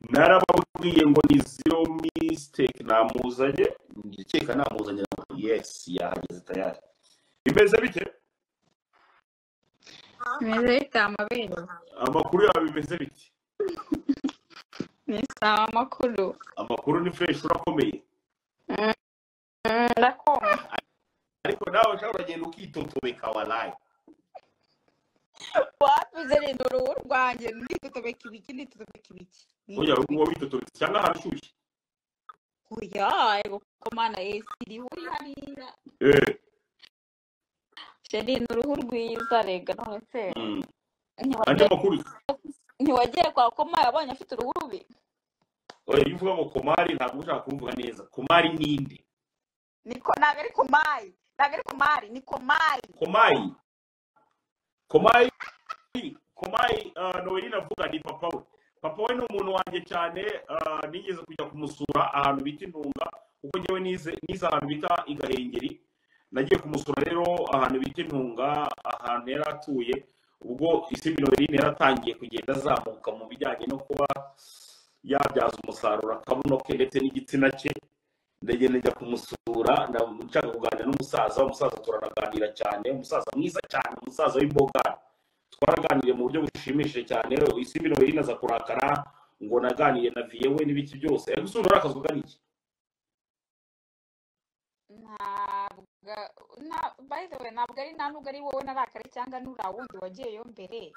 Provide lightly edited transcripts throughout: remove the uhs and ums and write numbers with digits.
narababwiye ngo ni zero mistake namuzanye ndikeka namuzanye yes yahageze tayari imeze bite Meze bite amabere amakuru yawe bimeze bite ni sawa amakuru ni fresh urakomeye ndakoma ariko nawe ushobora kugenda ukitotobeka walayi wapize rero uruhu rwanjye nditotobeka ibiki oya uwo witotobeka cyangwa harashyushye oya ego komana iri huri hariya sheri ni uruhu rwiza rega none se andi makuru ntiwagiye kwa koma yabonye afite uruhu rubi oya iyo uvuga ngo komari ntabwo ushaka kuvuga neza komari ninde niko ntabwo ari komari ni komayi Noeli navuga ni papa we ni umuntu wanjye cyane nigeze kujya kumusura ahantu bita Intunga kuko njyewe nize ahantu bita Igahengeri nagiye kumusura rero ahantu bita Intunga ahantu yari atuye ubwo isi Noeli yaratangiye kugenda azamuka mu bijyanye no kuba yabyaza umusaruro akabuno ke ndetse n'igitsina cye ndagenda njya kumusura nshaka kuganira n'umusaza turanaganira cyane umusaza mwiza cyane umusaza w'imboga twaraganiriye mu buryo bushimishije cyane isi Noeli naza kurakara ngo naganire na viyewe n'ibiki byose ariko usura urakazwa n'iki by the way ntabwo ari wowe narakare cyangwa n'urawundi wagiyeyo mbere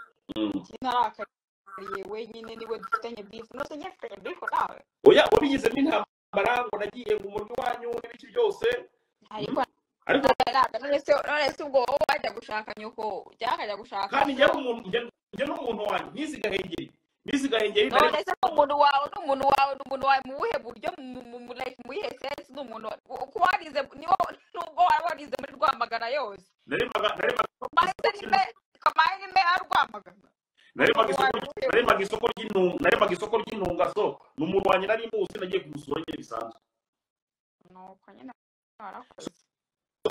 narakariye wenyine niwe dufitanye bifu nose nyefitanye bifu nawe oya wabigizemo intambara ngo nagiye ngo umurwi wanyu n'ibiki byose ariko none se ubwo wowe wajya gushaka nyoko cyakajya gushaka kandi njye n'umuntu wanyu nizigahengeri none se umuntu wawe mu buhe buryo mu ihe sense n'umuntu uko warize nubwo warize muri Rwamagana yose Kamari ni meya Rwamagana narebaga isoko ry'Intunga so ni umuntu wanjye nari muzi nagiye kumusura nyine bisanzwe nuko nyine warakoze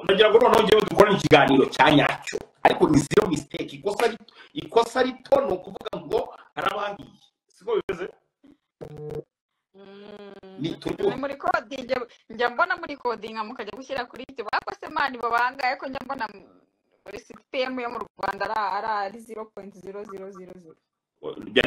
nagira ngo noneho njyewe dukorane ikiganiro cya nyacyo ariko ni zero mistake ikosa rito ni ukuvuga ngo harabangiye siko bimeze muri coding njya mbona muri coding mukajya gushyira kuri YouTube ariko se mani babangaye ko njya mbona CPM yo mu Rwanda ari 0.0000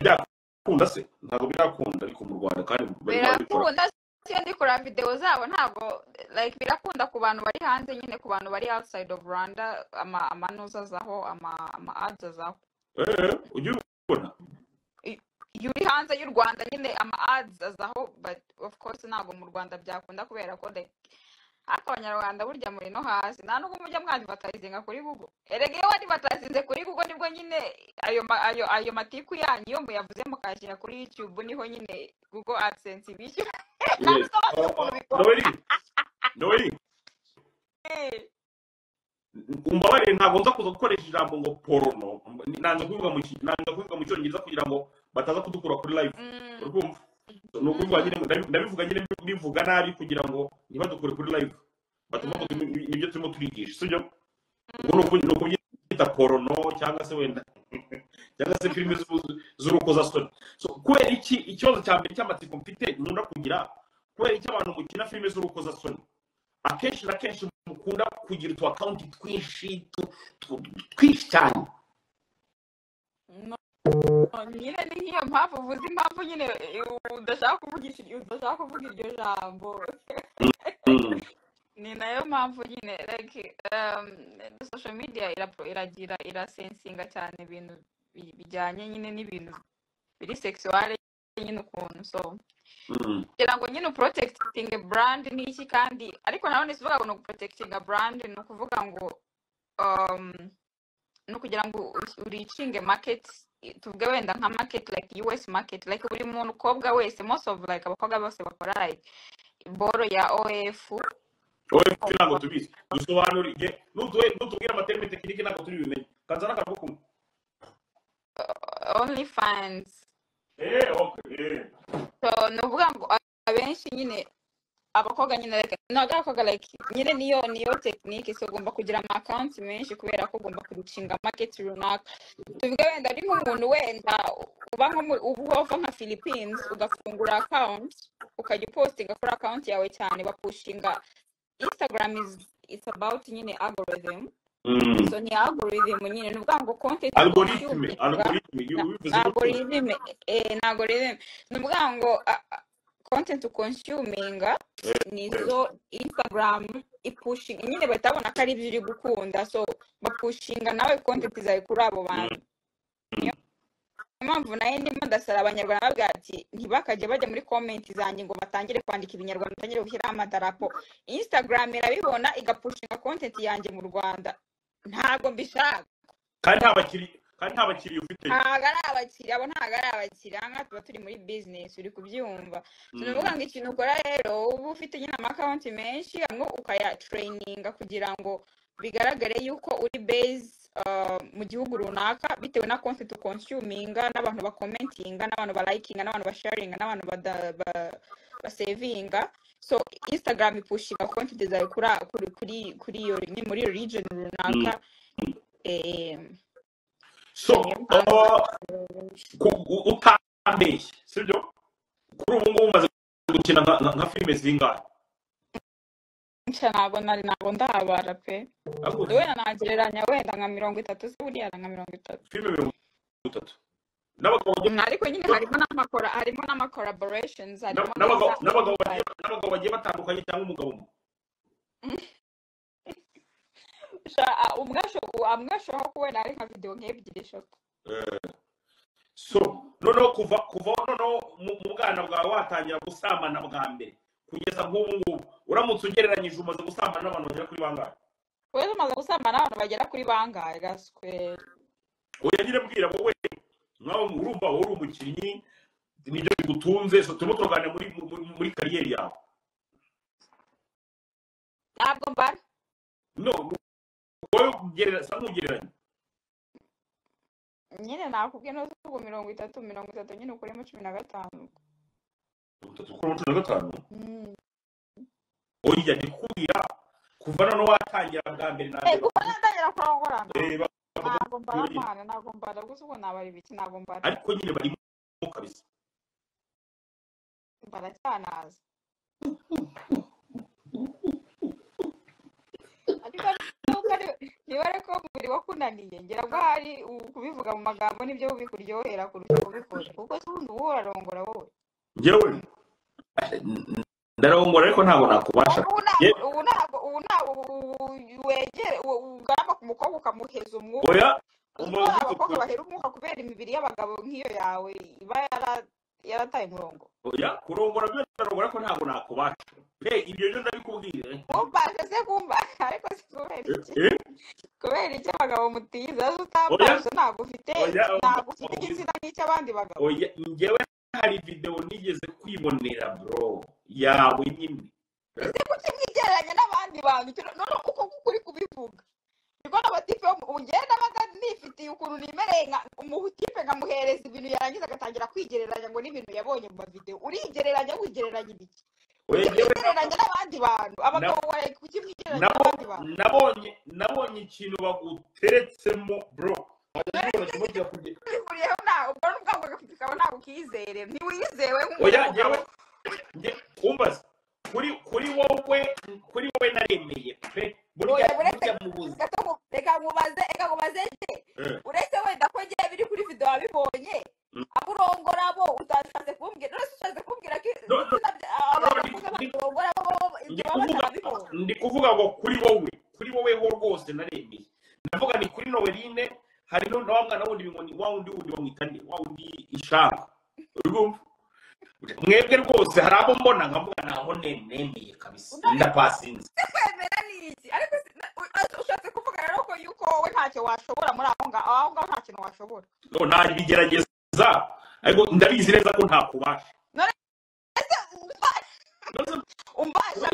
byakunda se ntabwo birakunda ariko mu Rwanda kandi birakunda siyo ndi kureba video zabo ntabwo like birakunda ku bantu bari hanze nyine ku bantu bari outside of Rwanda amanuza zaho ama ads zaho ujye ubona yuri hanze y'u Rwanda nyine ama ads zaho but of course ntabwo mu Rwanda byakunda kubera ko ariko abanyarwanda burya muri no hasi nta nubwo mujya mwadvertisinga kuri Google erega iyo wadvertisinze kuri Google nibwo nyine ayo matiku yanyu iyo muyavuze mukashyira kuri YouTube niho nyine Google AdSense bishyura Noeli umbabarire ntabwo nza kuza gukoresha ijambo ngo porno nanze kuvuga mu cyongereza kugira ngo bataza kudukura kuri live urumva no kuvuga nyine ndabivuga nyine bivuga nabi kugira ngo ntibadukure kuri live batuma nibyo turimo turigisha sibyo ngo no kubyita porno cyangwa se wenda cyangwa se filime z'urukozasoni so kubera iki ikibazo cya mbere cy'amatsiko mfite nkunda kugira kubera iki abantu mukina filime z'urukozasoni akenshi na kenshi mukunda kugira utu account twinshi cyane nyine niyo mpamvu uvuze impamvu nyine udashaka kuvuga iryo jambo ni nayo mpamvu nyine like social media irasensinga cyane ibintu bijyanye nyine n'ibintu biri sexual nyine ukuntu so kugira ngo nyine protecting a brand n'iki kandi ariko nanone sivuga ngo no protecting a brand no kuvuga ngo no kugira ngo uricinge market tuvuge wenda nka market like US market like buri muntu ukobwa wese most of like abakobwa bose bakora like boro ya OF ntabwo tubizi dusobanurire nutubwira amaterme tekinike ntabwo turi bimenye kanzana akavuga only fans okay so nuvuga ngo abenshi nyine abakobwa nyine like ntabwo abakobwa like nyine niyo tekinike so ugomba kugira ama account menshi kubera ko ugomba kurushinga market runaka tuvuge wenda ari nk'umuntu wenda uba uva nka Philippines ugafungura account ukajya postinga kuri account yawe cyane bapushinga Instagram it's about nyine algorithm so ni algorithm nyine nuvuga ngo content algorithm nuvuga ngo content consuminga nizo Instagram ipushing nyine batabona ko ari ibyo uri gukunda so bapushinga nawe content zawe kuri abo bantu impamvu nayo ndimo ndasara abanyarwanda babwira ati ntibakajye bajya muri comment zanjye ngo batangire kwandika ibinyarwanda batangire gushyiraho amadarapo Instagram irabibona igapushinga content yanjye mu Rwanda ntago mbishaka kandi ntabakiri ufite ntago ari abakiriya abo ntago ari abakiriya nka tuba turi muri business uri kubyumva nuvuga ngo ikintu ukora rero uba ufite nyine account menshi amwe ukaya traininga kugira ngo bigaragare yuko uri base mu gihugu runaka bitewe na content consuminga n'abantu bakomentinga n'abantu balikinga n'abantu basharinga n'abantu basavinga so Instagram ipushinga content zawe kuri iyo muri region runaka so utambeshye sibyo kuri ubu ngubu umaze gukina nka filime zingahe ntabwo ndabara pe wenda nagereranya wenda nka 30 se buriya nka 30 filime 30 ariko nyine harimo n'ama collaborations n'abagabo bagiye batandukanye cyangwa umugabo umwe ashobora kuba ari nka video nk'ebyiri eshatu so noneho kuva mu bwana bwawe watangira gusambana bwa mbere kugeza nk'ubu ngubu uramutse ugereranyije umaze gusambana n'abantu bagera kuri bangahe wewe umaze gusambana n'abantu bagera kuri bangahe gaswe oya nyine bwira wowe nkaho urumva uri umukinnyi nibyo bigutunze so turimo turaganira muri kariyeri yawe ntabwo mbara no wowe ugereranya nyine nakubwiye no sugo 30 nyine ukuremo 15 oya ndikubwira kuva none watangira bwa mbere kuva natangira kurongora ntabwo mbara gusa ubwo nabari ibiki ntabwo mbara ariko nyine bari mu kabisa baracyanaza niba ariko umubiri wakunaniye ngira ngo hari kubivuga mu magambo nibyo bikuryohera kurusha kubikora kuko se ubundi uba urarongora wowe njyewe ndarongora ariko ntabwo nakubasha ubu ntabwo wegere ugarama ku mukobwa ukamuheza umwuka oya abakobwa bahera umwuka kubera imibiri y'abagabo nk'iyo yawe iba yarataye umurongo oya kurongora byo ndarongora ariko ntabwo nakubasha ibyo byo ndabikubwira umbashe se kumbasha ariko si kubera iki abagabo mutiza utambasha ntabwo ufite igitsina nk'icy'abandi bagabo oya njyewe hari video nigeze kwibonera bro yawe nyine ese kuki mwigereranya n'abandi bantu none uko kuri kubivuga niko n'abatipe ugenda baga nifitiye ukuntu nimereye nka umutipe nkamuhereza ibintu yarangiza agatangira kwigereranya ngo n'ibintu yabonye mu mavideo urigereranya wigereranya ibiki wigereranya n'abandi bantu abagabo wawe kuki mwigereranya n'abandi bantu nabonye ikintu baguteretsemo bro bihuriyeho nawe ubwo n'ubwango gafite ntabwo ukizere ntiwizewe nk'umugabo umbaza kuri wowe naremeye pe burya mu buzima reka nkubaze uretse wenda ko ngiye biri kuri video wabibonye abo urongora bo utashatse kumbwira none ushatse kumbwira ko ndi kuvuga ngo kuri wowe ho rwose naremeye ndavuga ni kuri Noeline hari no wa mwana wundi ngo ni wa wundi bamwitane wa wundi ishaka urumva mwebwe rwose hari abo mbona nkavuga naho nemeye kabisa ndapasinze kwemera niki ariko ushatse kuvuga rero ko yuko wowe ntacyo washobora muri aho ngaho nta kintu washobora no nari bigerageza ariko ndabizi neza ko ntakubasha umbasha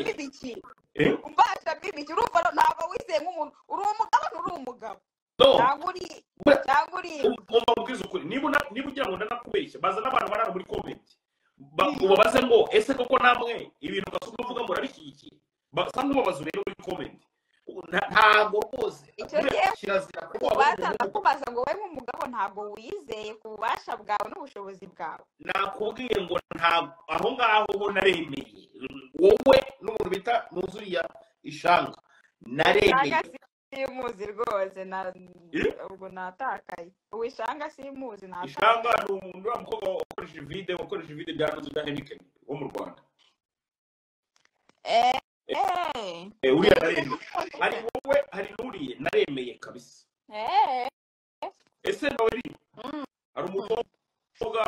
bibiki urumva ntabwo wizeye nk'umuntu uri umugabo cyangwa uri umva ubwiza ukuri niba ugira ngo ndanakubeshya baza n'abantu barara muri comment ubabaze ngo ese koko namwe ibintu Gasuma avuga murabishyigikiye basa nk'ubabaza urebe muri comment ntabwo rwose icyo gihe kirazira kuko bazaza kubaza ngo wowe nk'umugabo ntabwo wizeye ku bubasha bwawe n'ubushobozi bwawe. nakubwiye ngo ntabwo aho ngaho ho naremeye wowe n'umuntu bita nuzuriya ishanga naremeye simuzi rwose ubwo natakaye uwishanga simuzi natakaye. ishanga ni umuntu w'umukobwa wakoresheje video bya Nuzuriya Heineken wo mu Rwanda. Uriya naremeye hari wowe hari n'uriye naremeye kabisa. Ese nawe hari umukobwa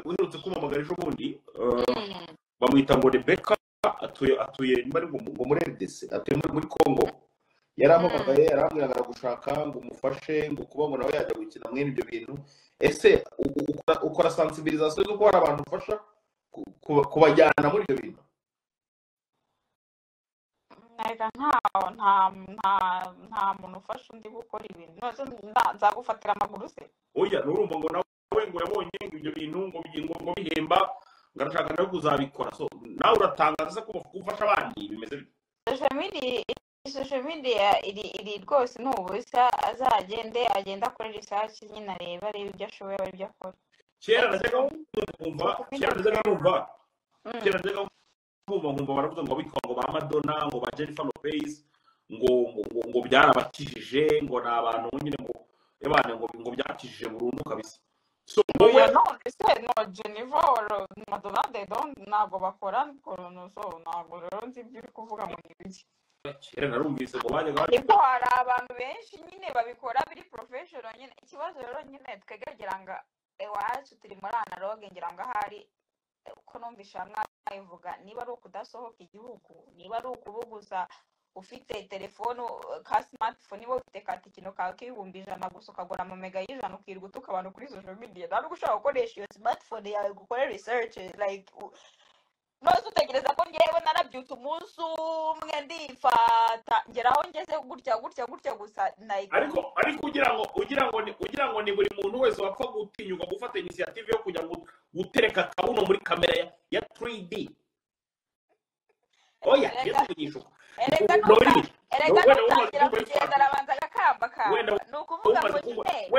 uherutse kumamagara ejo bundi bamwita ngo Rebecca atuye niba ari ngo muri RDC atuye muri Congo yarampamagaye yarambwiraga gushaka ngo umufashe ngo kuba ngo nawe yajya gukina mwene ibyo bintu. Ese ukora sensibilisation zo ko hari abantu ufasha kubajyana muri ibyo bintu? nta muntu ufasha undi gukora ibintu nzagufatira amaguru se. Oya nurumva ngo nawe ngo yabonye ibyo bintu ngo bihemba ngarashaka nawe kuzabikora, so nawe uratangaza ko gufasha abandi bimeze social media iri rwose n'ubusa azagende agenda akora research nyine areba ibyo ashoboye ibyo akora. Kera najyaga nkumva baravuga ngo bitwa ngo ba Madonna ngo ba Jennifer Lopez ngo byarabakijije ngo na abantu nyine ngo ebane ngo byakijije burundu kabisa. So no Jennifer or Madonna they don't ntabwo bakora kono, so ntabwo rero nzi ibyo uri kuvuga ngo ni biki. Kera narumvise ngo bajyaga ariko hari abantu benshi nyine babikora biri professional nyine. Ikibazo rero nyine twegergira ngo iwacu turi muri analogue ngira ngo ahari uko numvisha mwayivuga niba ari ukudasohoka igihugu, niba ari ukubuguza ufite telefone ka smartphone niba ufite katikino kawe k'ibihumbi 100 gusa ukagura amamega y'ijana ukirwa utuka abantu kuri social media ntabwo ushobora gukoresha iyo smartphone yawe gukora research like noze utegereza ko ngewe narabyutse umunsi umwe ndifata ngeraho ngeze gutya gusa like ariko ugira ngo ni buri muntu wese wapfa gutinyuka gufata initiative yo kujya gutereka kabuno muri kamera ya 3D. Oya yesugisho erega nutangira kugenda arabanza agakamba ni ukuvuga ngo nyine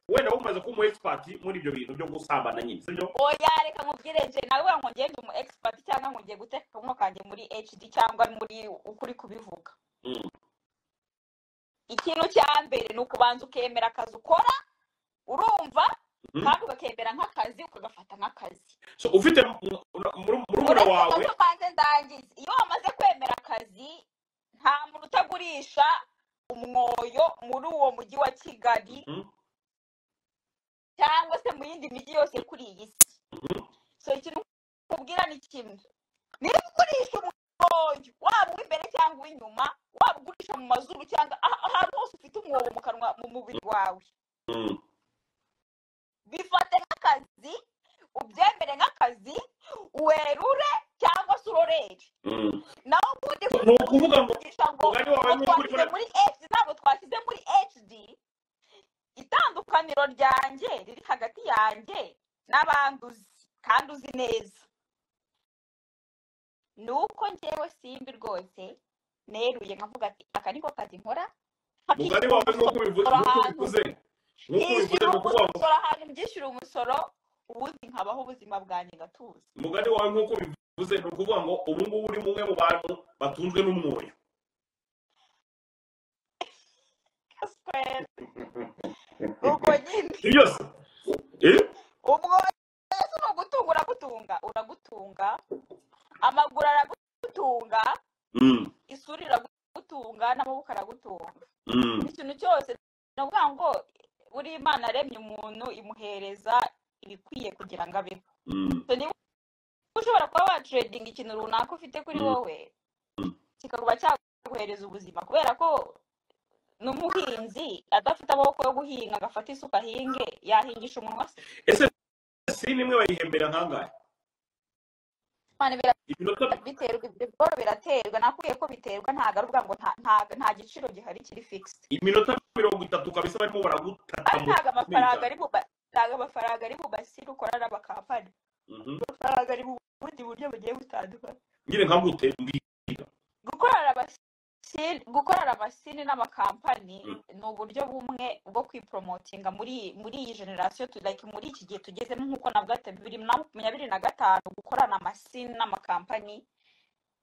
wenda umaze kuba umu expert muri ibyo bintu byo gusambana nyine sibyo. Oya reka nkubwire nje nawe ngo ngende umu expert cyangwa ngo ngiye guteka kamwe kanjye muri HD cyangwa muri ukuri kubivuga. Ikintu cya mbere ni ukubanza ukemera akazi ukora urumva kandi ukakemera nk'akazi ukagafata nk'akazi. So ufite murumuna wawe iyo wamaze kwemera akazi nta muntu utagurisha umwoyo muri uwo mujyi wa Kigali cyangwa se mu yindi mijyi yose kuri iyi si. So ikintu kubwira ni kimwe, niba ugurisha umwoyo waba uw'imbere cyangwa uw'inyuma, waba ugurisha mu mazuru cyangwa ahantu hose ufite umwobo mu kanwa mu mubiri wawe, bifate nk'akazi ubyemere nk'akazi werure cyangwa se urorere. Naho ubundi ni ukuvuga ngo twashyize muri HD ntabwo twashyize muri HD. Itandukaniro ryanjye riri hagati yanjye n'abandi uzi kandi uzi neza ni uko njyewe simbi rwose neruye nkavuga ati aka niko kazi nkora. Mugari wawe nk'uko bivuze ahantu mbyishyura umusoro ubundi nkabaho ubuzima bwanjye gatuza. Mugari wawe nk'uko bivuze ni ukuvuga ngo ubu ngubu uri mumwe mu bantu batunzwe n'umwoyo. ubwo nyine byose umwoyo ni ugutunga uragutunga amaguru aragutunga isura iragutunga n'amaboko aragutunga ikintu cyose. Ni ukuvuga ngo buri Imana aremye umuntu imuhereza ibikwiye kugira ngo abeho. Niba ushobora kuba watrading ikintu runaka ufite kuri wowe kikakuba cyaguhereza ubuzima, kubera ko n'umuhinzi adafite amaboko yo guhinga agafata isuka ahinge yahingisha umunwa se. Ese si nimwe bayihembera nkangahe? Biterwa biraterwa nakuye ko biterwa ntago aruvuga ngo nta giciro gihari kiri fixed. Iminota 30 kabisa barimo baragutata ntago amafaranga ari ntabwo amafaranga ari mu masini ukora n'amakampani amafaranga ari mu bundi buryo bugiye butandukanye nyine nka gute mbwira gukorera amasini n'amakampani ni uburyo bumwe bwo kwipromotinga muri iyi generasiyo muri iki gihe tugezemo nk'uko navuga ati 2025 gukorana amasini n'amakampani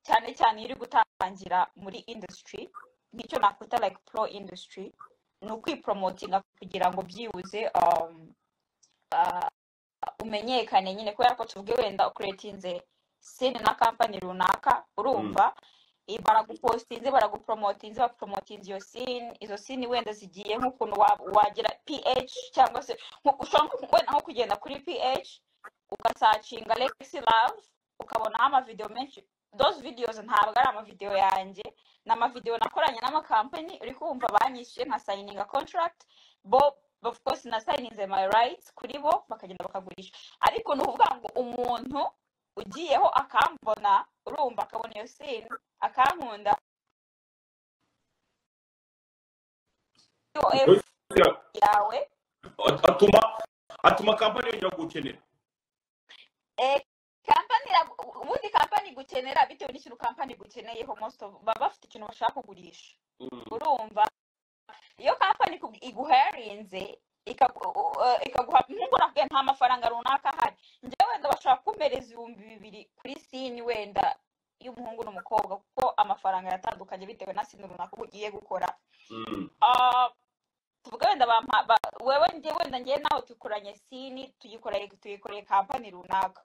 cyane cyane iri gutangira muri industry nicyo nakwita like pro industry ni ukwipromotinga kugira ngo byibuze umenyekane nyine kubera ko tuvuge wenda ucreatinze sini na company runaka urumva baragupromotinze bapromotinze iyo scene izo scene wenda zigiye nk'ukuntu wagira PH cyangwa se wenda nko kugenda kuri PH ugasacinga Lexi Love ukabona amavideo menshi those videos ntabwo ari amavideo yanjye n'amavideo nakoranye n'amakampani uri kumva banyishyuye nka signing a contract bo of course na signing my rights kuri bo bakagenda bakagurisha ariko ni ukuvuga ngo umuntu ugiyeho akambona urumva akabona iyo scene akankunda yawe atuma kampani yongera gukenera ubundi kampani gukenera bitewe n'ikintu kampani gukeneyeho most of baba bafite ikintu bashaka kugurisha urumva iyo kampani iguharinze ikaguha nk'uko navuga nta mafaranga runaka ahari njyewe wenda bashaka kumpereza 2,000 kuri sini wenda y'umuhungu n'umukobwa kuko amafaranga yatandukanye bitewe na sini runaka ugiye gukora tuvuga wenda wewe njye nawe tukoranye sini tuyikoreye kampani runaka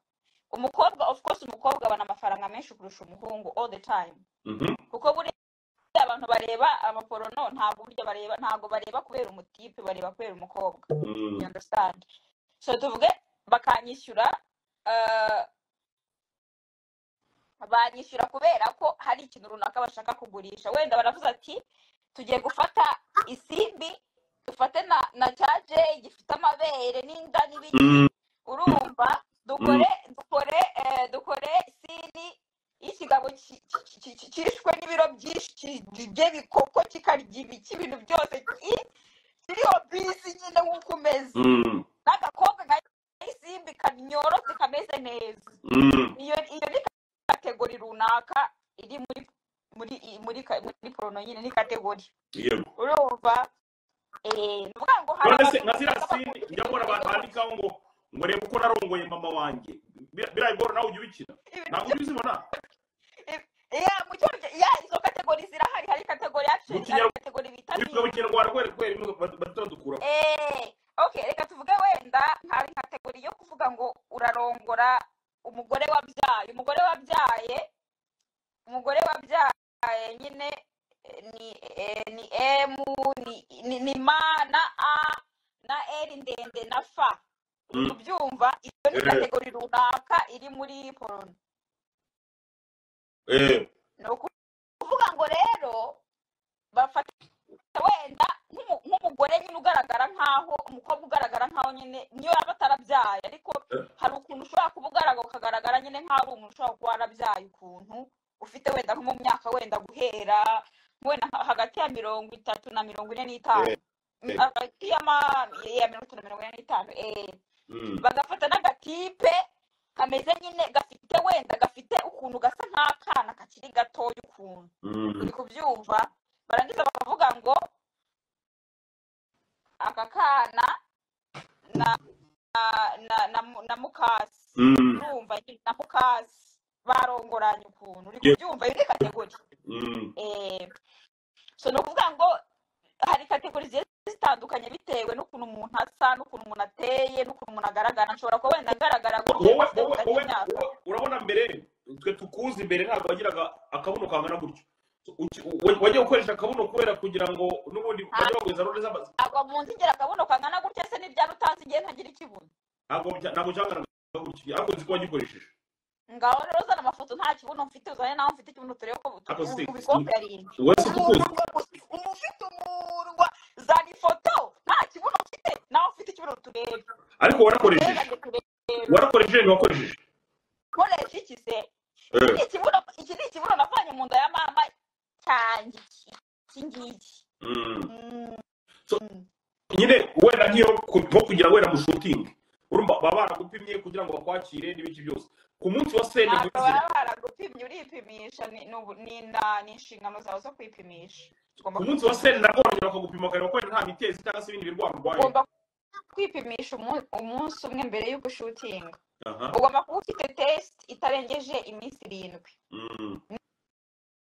umukobwa of course umukobwa abana amafaranga menshi kurusha umuhungu all the time kuko buri abantu bareba amaporono ntabwo bareba kubera umutipe bareba kubera umukobwa you understand so tuvuge bakanyishyura banyishyura kubera ko hari ikintu runaka bashaka kugurisha wenda baravuze ati tugiye gufata isimbi dufate na cyaje gifite amabere n'inda n'ibiki urumva dukore sini y'ikigabo cyishwe n'ibiro byinshi by'ibikoko kikarya ibintu byose kiriho bisi nyine nk'uko umeze n'agakobwa isimbi kanyorotse kameze neza iyo ni kategori runaka iri muri porono nyine ni kategori urumva nuvuga ngo hari nka ziriya sini njya mbona abantu bandikaho ngo reba uko narongoye mama wanjye birayigora nawe ujya ubikina ntabwo ujya uzibona izo kategori zirahari hari kategori action hari kategori bita mu kinyarwanda kwera batadukura okay reka tuvuge wenda hari kategori yo kuvuga ngo urarongora umugore wabyaye nyine ni M ni ma na A na L ndende na F ubyumva iyo ni kategori runaka iri muri porno no kuvuga ngo rero bafata wenda nk'umugore nyine ugaragara nkaho umukobwa ugaragara nkaho nyine niyo yaba atarabyaye ariko hari ukuntu ushobora kubugaragara ukagaragara nyine nkaho umuntu ushobora kuba warabyaye ukuntu ufite wenda nko mu myaka wenda guhera wenda hagati ya 30 na 45 hagati ya 30 na 45 bagafata n'agatipe kameze nyine gafite ukuntu gasa nk'akana kakiri gatoya ukuntu uri kubyumva barangiza bakavuga ngo aka kana na mukasi urumva na mukasi barongoranye ukuntu uri kubyumva iyo ni kategori so ni ukuvuga ngo hari kategori zitandukanye bitewe n'ukuntu umuntu asa n'ukuntu umuntu ateye n'ukuntu umuntu agaragara nshobora kuba wenda agaragara urabona mbere twe tukuzi imbere ntabwo wagiraga akabuno kangana gutyo wajya gukoresha akabuno kubera kugira ngo n'ubundi bajye bagwiza role z'amazi ntabwo munsi ngira akabuno kangana gutya se n'ibyaro utazi ngiye ntagira ikibuno ntabwo cyangana gutyo ariko nzi ko wagikoresheje ngaho rero uzana amafoto nta kibuno mfite uzane nawe mfite ikibuno turebe ko ubikomparinga umufite umurwa zana ifoto nta kibuno mfite nawe ufite ikibuno turebe ariko warakoresheje ntiwakoresheje koresha iki se iki ni ikibuno navanye mu nda ya mama cyanjye iki ngiki nyine wenda nk'iyo nko kugira wenda mu shooting urumva baba baragupimye kugira ngo bakwakire n'ibiki byose ku munsi wa sene ntabwo nyirizina baba baragupimye uripimisha ni inshingano zawe zo kwipimisha ku munsi wa sene nabonye bakagupima bakareba ko nta mitezi cyangwa se ibindi birwara urwaye ugomba kwipimisha umunsi umwe mbere y'uko ushutinga ugomba kuba ufite test itarengeje iminsi 7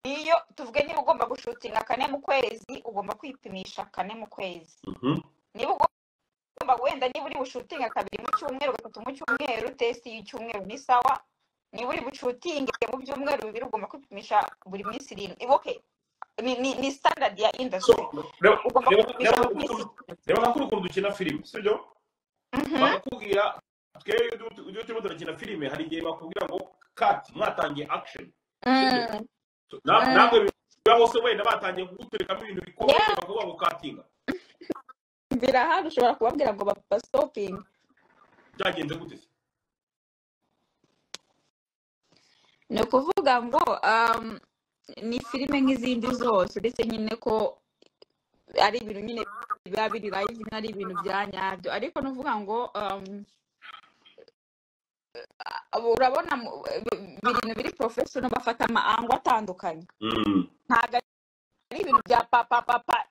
niyo tuvuge niba ugomba gushutinga 4 mu kwezi ugomba kwipimisha 4 mu kwezi niba ugomba wenda niba uri bushutinga 2 mu cyumweru 3 mu cyumweru test y'icyumweru ni sawa niba uri bushutinge mu byumweru 2 ugomba kwipimisha buri minsi 7 okay ni standard ya industry ugomba kwipimisha buri minsi reba nk'uko ukuntu dukina filime sibyo bakakubwira twebwe iyo turimo turakina filime hari igihe bakubwira ngo cut mwatangiye action ntabwo bibaho se wenda batangiye kuguterekamo ibintu bikomeye bakavuga ngo katinga birahari ushobora kubabwira ngo bapa stopping byagenze gute se ni ukuvuga ngo ni filime nk'izindi zose ndetse nyine ko ari ibintu nyine biba biri live ari ibintu bya nyabyo ariko nuvuga ngo urabona ibintu biri professional bafata amaango atandukanye ntago ari ibintu bya papa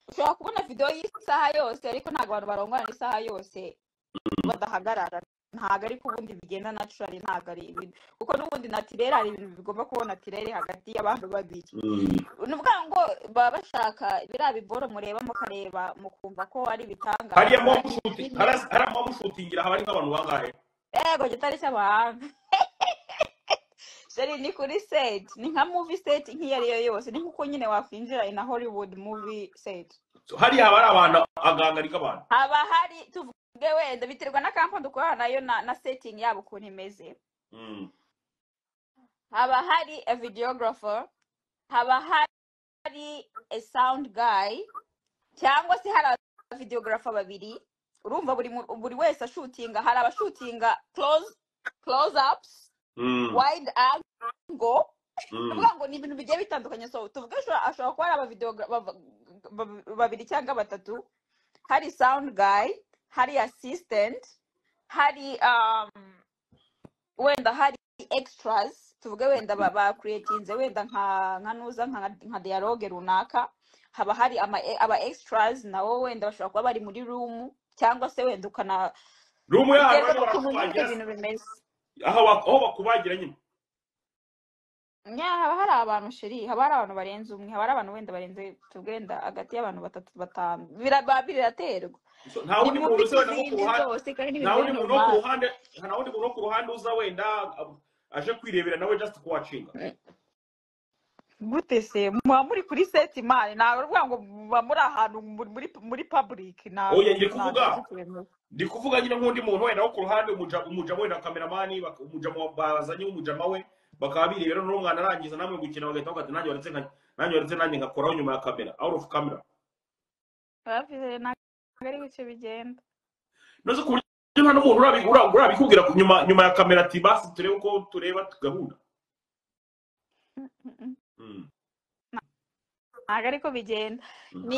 ushobora kubona video y'isaha yose ariko ntago abantu barongana isaha yose badahagarara ntago ari kubundi bigenda naturally ntago ari ibintu kuko n'ubundi naturel ari ibintu bigomba kubona naturel hagati y'abantu babiri nuvuga ngo baba bashaka biriya biboro mureba mukareba mukumva ko ari bitanga harimo mushutingira haba ari nk'abantu bangahe ego gitari cy'abahanga Sheri ni kuri set ni nka movie set nk'iyariyo yose ni nkuko nyine wakwinjira in a Hollywood movie set hari haba ari abantu agangarika abantu haba hari tuvuge wenda biterwa na company dukorana nayo na setting yabo ukuntu imeze haba hari a videographer haba hari a sound guy cyangwa se hari videographer babiri urumva buri wese ashutinga hari abashutinga close ups wide angle nuvuga ngo ni ibintu bigiye bitandukanye so tuvuge ashobora kuba ari abavideographer babiri cyangwa batatu hari sound guy hari assistant hari wenda hari extras tuvuge wenda ba creatinze wenda nka nuza nka dialogue runaka haba hari aba extras nawo wenda bashobora kuba bari muri room cyangwa se wenda ukana room ya aho bakubagira nyine haba hari abantu sheri haba hari abantu barenze umwe haba hari abantu wenda barenze tugenda hagati y'abantu 3-5 biraterwa nta wundi muntu wo ku ruhande uza wenda aje kwirebera nawe just kuwacinga gute se muba muri kuri set imana ntabwo ruvuga ngo muba muri ahantu muri public ntabwo ndi kuvuga nyine nk'undi muntu wenda wo ku ruhande umujama wenda kameramani umujama bazanye umujama we bakaba birebera n'umwana arangiza namwe gukina bagahita bagati nanjye waretse nanjye ngakoraho nyuma ya kamera out of camera bavuze ntabwo ari bice bigenda noze ku buryo nta n'umuntu urabikubwira nyuma ya kamera ati basi turebe uko tureba gahunda ntabwo ariko bigenda ni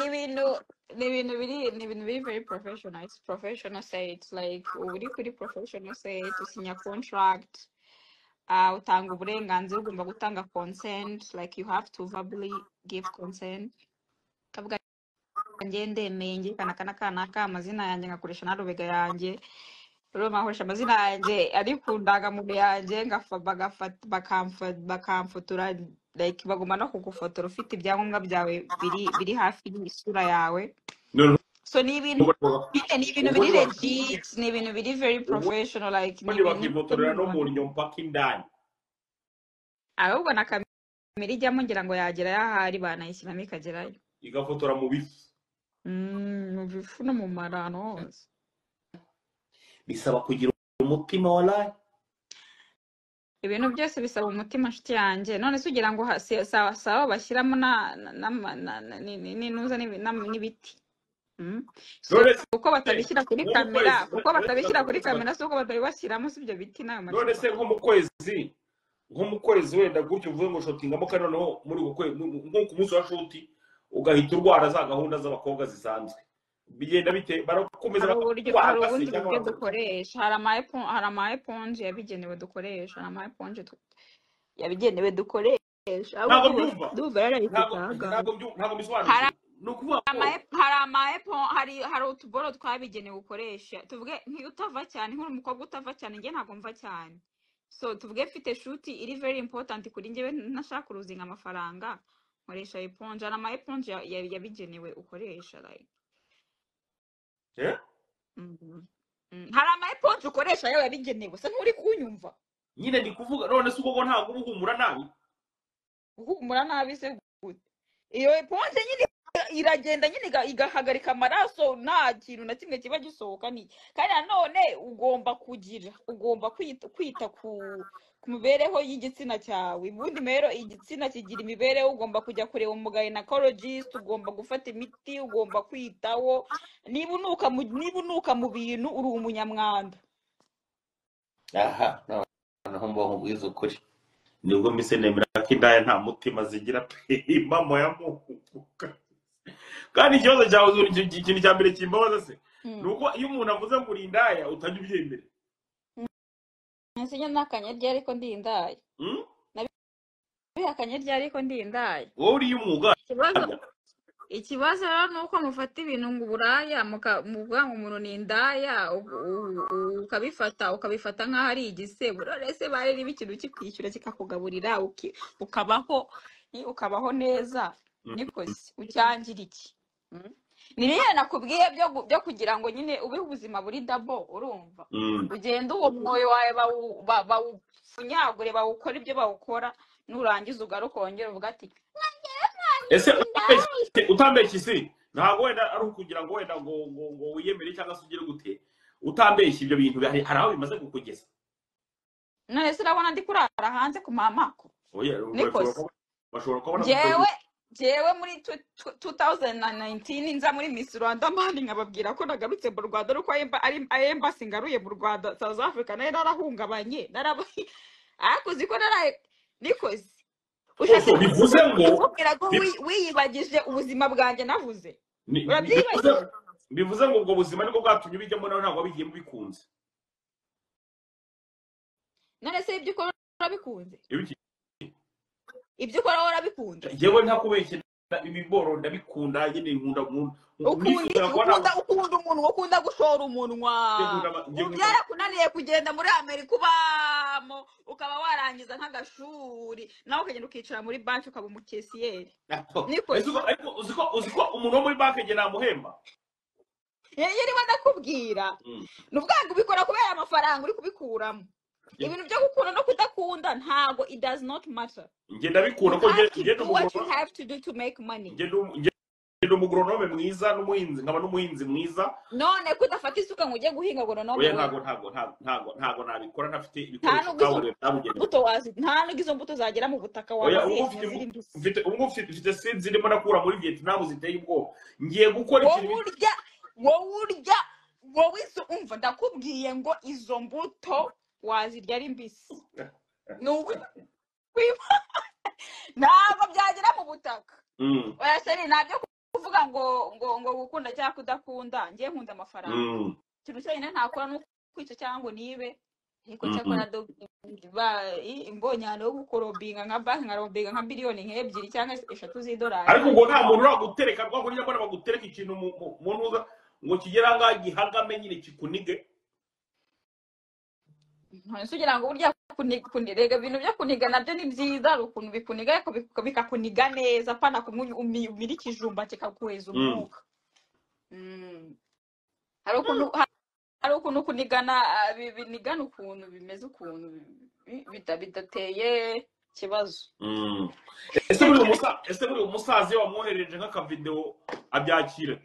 ibintu biri very professional it's professional set like uri kuri professional set usinya contract utanga uburenganzira ugomba gutanga consent like you have to verbally give consent kavuga ndemeye ngikana kanaka amazina yanjye ngakoresha na rubega yanjye rero mahoresha amazina yanjye ari kundaga mu yanjye bakamfotora like bagomba no kugufotora ufite ibyangombwa byawe biri hafi y'isura yawe so ni ibintu biri legit ni ibintu biri very professional like ni bakifotorera no mu nyumba kindani ahubwo na kamera ijyamo ngira ngo yagera yahari banayishyiramo ikagerayo igafotora mu bifu mu bifu no mu marano hose bisaba kugira umutima wallahi ibintu byose bisaba umutima nshuti yanjye none se ugira ngo sawa bashyiramo n'inuza n'ibiti kuko batabishyira kuri kamera si uko batabibashyiramo si ibyo biti nayo macupa none se nko mu kwezi wenda gutyo uvuye ngo shotingamo kandi noneho muri uko kwezi nko ku munsi wa shoti ugahita urwara za gahunda z'abakobwa zisanzwe bigenda bite barakomeza hari bakakubaga se ubundi cyangwa buryo barakomeza dukoresha, hari ama eponge yabigenewe dukoresha, hari ama eponge yabigenewe dukoresha, ntabwo ahubwo byumva ndumva yarayifite ahangaha. ntabwo Hari bisobanukiwe ni ukuvuga ko hari utuboro twabigenewe ukoresha, tuvuge nk'iyo utava cyane, nk'uri umukobwa utava cyane, njye ntabwo mva cyane, so tuvuge mfite shuti iri very important kuri njyewe ntashaka kuruzinga amafaranga, nkoresha eponge. Hari ama eponge yabigenewe ukoresha like eh mhm. Hari ama eponge ukoresha yawe yabigenewe, se nturi kunyumva? nyine ndi kuvuga none se ubwo ntabwo ubuhumura nabi Uhumura nabi se gute? Iyo eponge nyine iragenda nyine igahagarika amaraso, nta kintu na kimwe kiba gisohoka ni. Kandi nanone ugomba kwita ku mibereho y'igitsina cyawe. Ubundi rero igitsina kigira imibereho, ugomba kujya kureba umugynecologist, ugomba gufata imiti, ugomba kwitaho. Niba unuka mu bintu uri umunyamwanda. aha noneho mbaho ubwiza ukuri nibwo mise nemera ko indaya nta mutima zigira pe mama ya muhuka kandi ikibazo cyawe ikintu cya mbere kimbabaza se nuko iyo umuntu avuze ngo uri indaya utajya ubyemera. Nsinye nakanye ryari ariko ndi indaya. Nabihakanye ryari ariko ndi indaya. Wowe uri umwuga Ikibazo rero nuko mufata ibintu ngo uburaya muvuga ngo umuntu ni indaya, ukabifata nk'aho ari igisebo. Rero se bari riba ikintu kikwishyura kikakugaburira ukabaho neza, niko se ucyangira iki? Niriye nakubwiye byo kugira ngo nyine ubeho ubuzima buri dabo, urumva? Ugenda uwo mwoyo wawe bawufunyagure, bawukora ibyo bawukora, nurangiza ugaruka wongera uvuga ati ese utambeshye isi ntabwo wenda ari ukugira ngo wenda ngo wiyemere cyangwa se ugire gute utambeshye ibyo bintu hari aho bimaze kukugeza. None se urabona ndi kurara hanze ku mamako? Bashobora kubona jewe muri 2019 nza muri Miss Rwanda mani nkababwira ko nagarutse mu Rwanda, ruko ari embassy ngaruye mu Rwanda, South Africa nayo narahungabanye ariko ziko nikoze bivuze ngo wiyibagije ubuzima bwanjye navuze. Urabyibagiye? Bivuze ngo ubwo buzima nibwo bwatumye ubijyamo nawe ntabwo wabigiyemo bikunze. None se ibyo ukora urabikunze? Ibyo ukora warabikunze? Yewe ntakubeshye ibiboro ndabikunda nyine nkunda ukunda gushora umunwa. Byarakunaniye kugenda muri Amerika ubamo ukaba warangiza nk'agashuri nawe ukagenda ukicara muri banki ukaba umukesiyeri. Niko uziko umuntu wo muri banki nge namuhemba. Yiriwe ndakubwira n'ubwangu ubikora kubera amafaranga uri kubikuramo. Ibintu byo gukunda no kudakunda ntago it does not matter. Nge ndabikunda ko what you have to do to make money. Nge umugronome mwiza n'umuhinzi nkaba n'umuhinzi mwiza. None kudafata isuka ngo ujye guhinga agronome. Oya ntago nabikora ntafite ibikoresho kawe byabugenewe. Nta n'izo mbuto zagera mu butaka wawe. Ufite seeds zirimo nakura muri Vietnam ziteye ubwoba. Ngiye gukora ikintu wowe umva ndakubwiye ngo izo mbuto wazirya ari mbisi. Ntabwo byagera mu butaka. Oya se nabyo kuvuga ngo gukunda cyangwa kudakunda, ngiye nkunda amafaranga. Ikintu cyonyine ntakora no kwica cyangwa nibe, ariko cyakora imbonye ahantu ho gukorobinga nka banki nkarobinga nka biliyoni nk'ebyiri cyangwa 3 z'idolari. Ariko ngo nta muntu uragutereka rwako njya mbona bagutereka ikintu mu ntuza ngo kigera ngaho gihagame nyine kikunige. Sugira ngo burya kunirega ibintu byo kuniga nabyo ni byiza, ukuntu bikuniga ariko bikakuniga neza pana kumira ikijumba kikakuheza umwuka. Hari ukuntu kunigana binigana ukuntu bimeze ukuntu bidateye kibazo. Ese buri umusazi wamwohereje nk'akavideo abyakira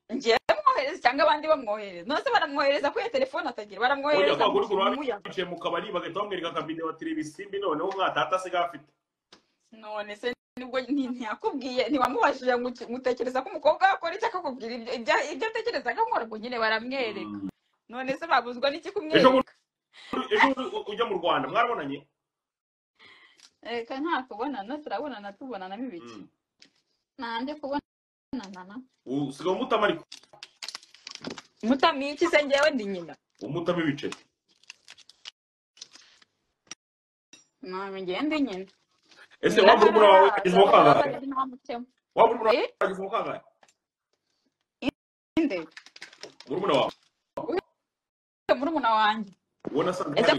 ngiye mwohereza cyangwa abandi bamwohereza. Nose baramwohereza kuri telefone atagira, baramwohereza mu kabari bagahita bamwereka akavideo ati ibisimbi noneho mwatata asigaye afite. None se nibwo ntiyakubwiye ntiwamubashije mutekereza ko umukobwa akora icyo akakubwira ibyo atekereza ko nkora ngo nyine baramwereka. None se babuzwa n'iki kumwereka? Ejo ujya mu Rwanda mwarabonanye? Reka nta kubonana, turabonana tubonana ibiki. Nande kubonana usigaye umutama ariko Mutami iki se njyewe ndi nyina. umutama ibice Mama njyewe ndi nyina. ese wabura umura wawe ageze mu kangahe wabura umura Eh? ageze mu kangahe Inde. murumuna wawe Murumuna wanjye. ubona asanzwe Ese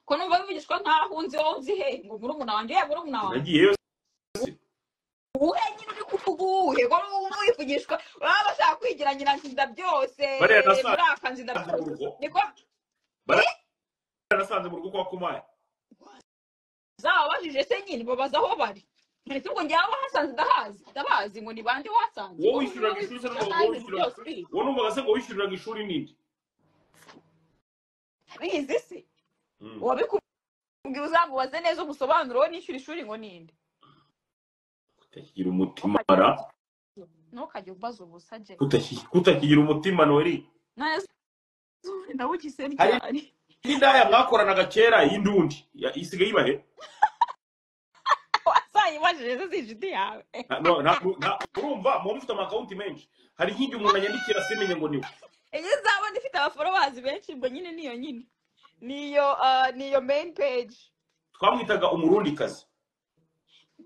ko numva wivugishwa nkaho unzi wowe uzi he ngo murumuna wanjye ya murumuna wanjye. nagiyeyo Uwe nyine uri kuvuga uwuhe ko numva wivugishwa baba bashaka kwigira nyina nzinda byose. Bariya nasanze Muri aka nzinda byose. Niko nasanze mu rugo kwa Kumaya zaba bajije se nyine babaza aho bari. Ntese ngo njyaho hasanze ndabazi ngo ni bande wasanze. wowe wishyuraga ishuri se wowe wishyuraga wowe numvaga se ngo wishyuraga ishuri ninde bizi se wabikubwira uzamubaze neza umusobanuro we nishyura ishuri ngo ninde. kutakigira umutima ra Ntukajye ubaza ubusa je. kutakigira umutima Noeli Nase ndabukise ryari. indaya mwakoranaga kera y'indundi isigaye ibahe Wasayibajije se inshuti yawe. urumva mu mufite amakawunti menshi hari nk'ibyo umuntu anyandikira simenye ngo niwe Iyo uzabona ifite abaforowazi benshi ngo nyine niyo main page. twamwitaga umurundikazi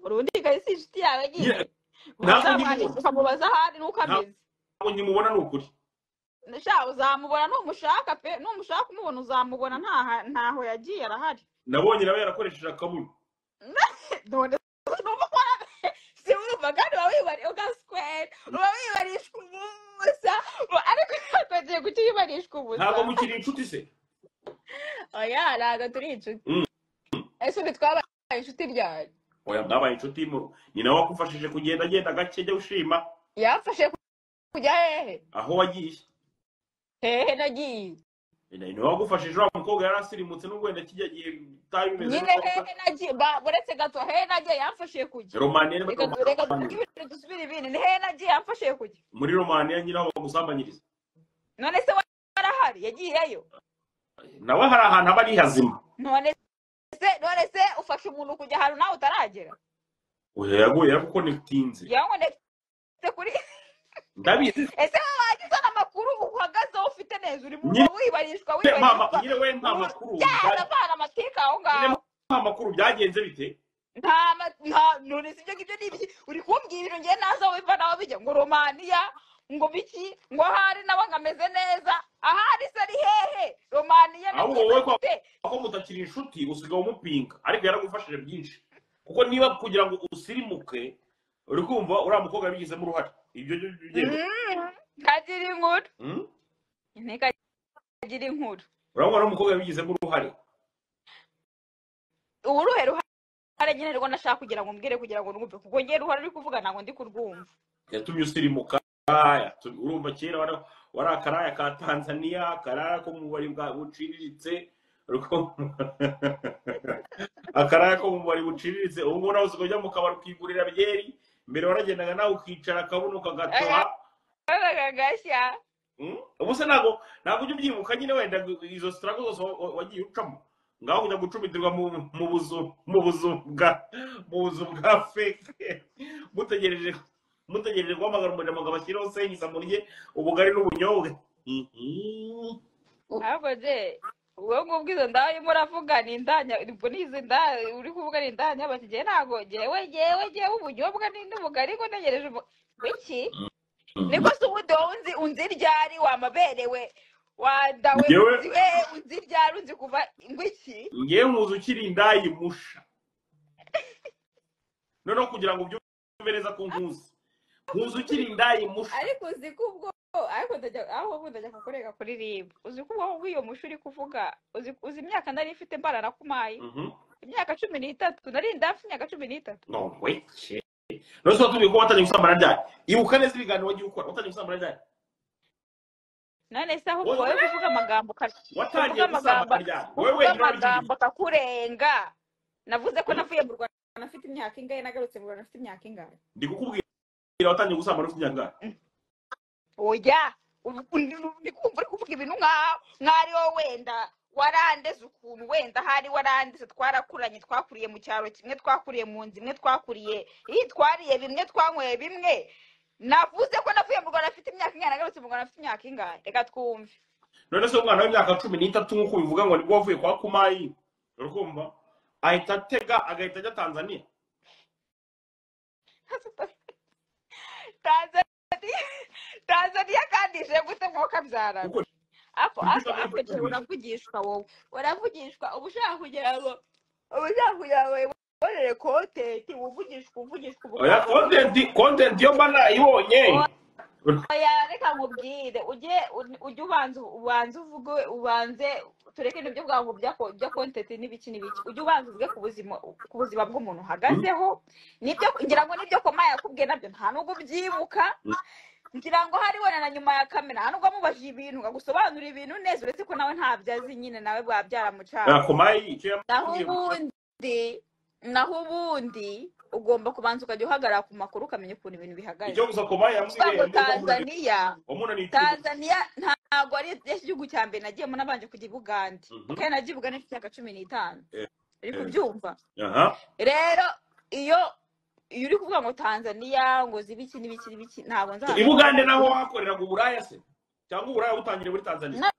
Urundi kahise inshuti yawe nyine. ntabwo ukamubaza ahari nuko ameze. ntabwo nkimubona ni ukuri Sha uzamubona numushaka pe numushaka kumubona uzamubona ntaho yagiye arahari. nabonye nawe yarakoresheje akabuno None numva ko si urumva kandi wabibari ugasquare wabibarishwa ubusa ariko twagiye kukibarishwa ubusa. ntabwo mukiri inshuti se Oya ntabwo turi inshuti. Ese undi twabaye inshuti ryari? oya mwabaye inshuti nyina wakufashije kugenda agenda gake jya ushima Yafashe kujya hehe? aho wagiye Hehe nagiye. ni wagufashije wa mukobwa yarasirimutse n'ubwo wenda kijya gihe tayi bimeze Nyine hehe nagiye buretse gato hehe nagiye yamfashe kujya. Romania Reka dusubire ibindi ni hehe nagiye yamfashe kujya. muri Romania nyina aho bagusambanyiriza None se warahari yagiyeyo? nawe hari ahantu aba ari hazima None se ufashe umuntu kujya ahantu nawe utaragera. oya yaguye kuko nitinze Yango ndetse kuri ndabizi ese wagize amakuru uhagazeho ufite neza uri mu wibarishwa mama nyine we nta makuru bana amatika aho ngaho nta makuru byagenze bite none si ibyo ngibyo ni ibiki uri kumbwira ibintu ngiye naza wiva nawe bijya ngo Romania ngo biki ngo ahari nawe ngameze neza ahari se ari hehe Romania ahubwo wowe ko mutakiri inshuti usigaye umupinga ariko yaragufashije byinshi kuko niba kugira ngo usirimuke uri kumva uriya mukobwa yabigizemo uruhare ibyo kagira inkuru ntikagira inkuru urabona umukobwa yabigizemo uruhare uruhe ruhare nyine rwo nashaka kugira ngo mbwire kugira ngo numve kuko ngiye ruhare uri kuvuga ntabwo ndi kurwumva yatumye usirimuka urumva kera wari akaraya ka Tanzania akaraya ko mu bari buciriritse akaraya ko mu bari buciriritse ubu ngubu nawe usigaye ujya mu kabari ukigurira byeri mbere waragendaga nawe ukicara akabuno ukagatoha agashya ubu se ntabwo ujya ubyibuka nyine wenda izo struggle zose wagiye ucamo ngaho kujya gucumitirwa mu buzu bwa fake mutegereje guhamagara umurimo ngo bashyiraho senyisa murye ubugari n'ubunyobwa ahubwo je ubwo ngubwo izo ndayo muravuga ni indanya ubwo nizi ndaya uri kuvuga ni indanya bakigiye ntago jewe ubunyobwa n'ubugari ngo ntegereje iki niko se ubundi wowe unzi ryari wamaberewe wadawe unzi ryari unzi kuva ngwiki ngewe nkuzi ukiri indayi musha noneho kugira ngo ubyumve neza ko nkuzi ukiri indayi musha ariko uzi ko ubwo ariko ndajya kukurega kuri RIB uzi ko ubwo iyo musha uri kuvuga uzi imyaka nari mfite mbarara kumaye imyaka 13 nari ndafite imyaka 13 no weke no so tubi ko watanye gusambana ryari ibuka neza ibiganiro wagiye ukora watanye gusambana ryari none se aho wowe kuvuga amagambo watangiye gusambana ryari wewe amagambo kakurenga navuze ko navuye mu Rwanda nafite imyaka ingahe nagarutse mu Rwanda nafite imyaka ingahe ndi kukubwira watangiye gusambana ufite imyaka oya ndi kumva uri kuvuga ibintu nk'ari wowe wenda warandeze ukuntu wenda hari warandeze twarakuranye twakuriye mu cyaro kimwe twakuriye mu nzu imwe twakuriye twariye bimwe twanyweye bimwe navuze ko navuye mu Rwanda afite imyaka ingana, nagarutse mu Rwanda afite imyaka ingahe? Reka twumve. none se umwana w'imyaka 13 nk'uko bivuga ngo nibwo wavuye kwa Kumayi urukumva ahita atega agahita ajya Tanzania. Tanzania kandi je gute mwoka byarana. Kuko Ako uravugishwa wowe. Uravugishwa ubushaka kugira ngo ubonere content, uvugishwa oya content yo bana ibonye. Oya reka nkubwire ujye ubanze uvuge tureke ibyo bwangu bya content n'ibiki ujye ubanze uvuge ku buzima bw'umuntu uhagazeho, nibyo ngira ngo nibyo Koma yakubwiye nabyo nta nubwo byibuka, ngira ngo hari wena na nyuma ya kamera nta nubwo amubajije ibintu gagusobanura ibintu neza, uretse ko nawe ntabyo azi nyine nawe bwa byaramucana. Kumayi icyo naho ubundi ugomba kubanza ukajya uhagarara ku makuru ukamenya ukuntu ibintu bihagaze. icyo gusa Kumayi yambwiye Tanzania ntabwo ari igihugu cya mbere nagiyemo, nabanje kujya i Bugande kandi nagiye i Bugande mfite imyaka 15. uri kubyumva? Rero iyo uri kuvuga ngo Tanzania ngo zibiki n'ibiki ntabwo nzaza. i Bugande naho hakoreraga uburaya se cyangwa uburaya butangire muri Tanzania?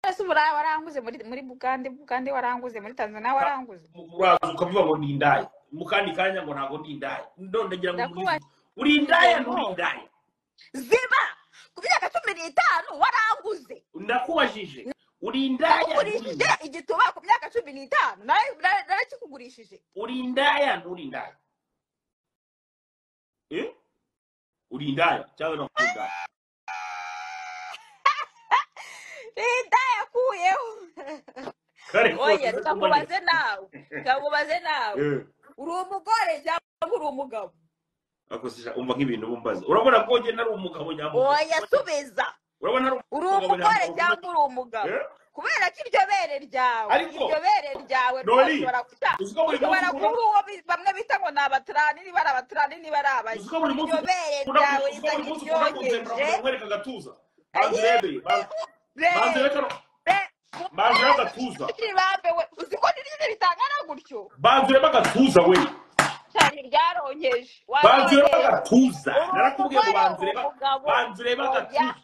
Ese uburaya waranguze muri Bugande waranguze muri Tanzania waranguze. Uraza ukavuga ngo ni indaya mu kandi kanya ngo ntago ndi indaya, none ngira ngo uri indaya nturi indaya. Ziba ku myaka 15 waranguze. Ndakubajije uri indaya ugurishije igituba ku myaka 15 narakikugurishije. Uri indaya nturi indaya. Uri indaya cyangwa no indaya? Indaya kuyeho. Oya kamubaze nawe uri umugore cyangwa uri umugabo? Akosisha umva nk'ibintu bumbaza, urabona ko nge nari umugabo nyambo. Oya subiza, urabona uri umugore cyangwa uri umugabo? Kubera ko iryo bere ryawe ushobora kuba uwo bamwe bita ngo ni abatarani, niba ari abatarani niba ari abaki. Iryo bere ryawe rizaryoheje. Mwereka agatuza banze agatuza. Uzi ko niryo ritangana gutyo? Banze agatuza we cyane ryaronkeje. Banze agatuza narakubwiye ngo banze agatuza.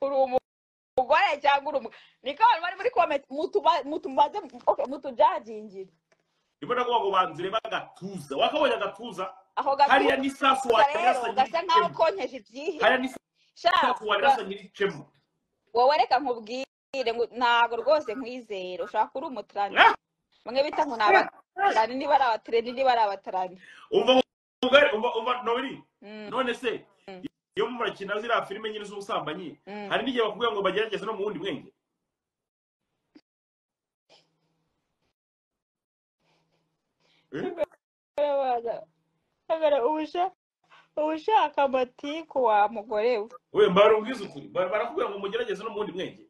Uri umugore cyangwa uri umugabo? Niko abantu bari muri comment mutubaze mutujajingire. Ibona ngo banze agatuza, wakabonye agatuza aho hariya ni safu warasa gasa nkaho konkeje ibyihi. hariya ni safu warasa nyiricemo. Wowe reka nkubwire ngo ntago rwose nkwizera, ushaka uri umutrani bamwe bita ngo n'abatrani, niba ari abatreni niba ari abatrani. umva nobiri none se iyo murakina zira filime nyine z'ubusambanyi hari n'igihe bakubwira ngo bagerageze no mu wundi mwenge? ubushaka amatiku wa mugore we. We mbarubwiza ukuri barakubwira ngo mugerageze no mu wundi mwenge?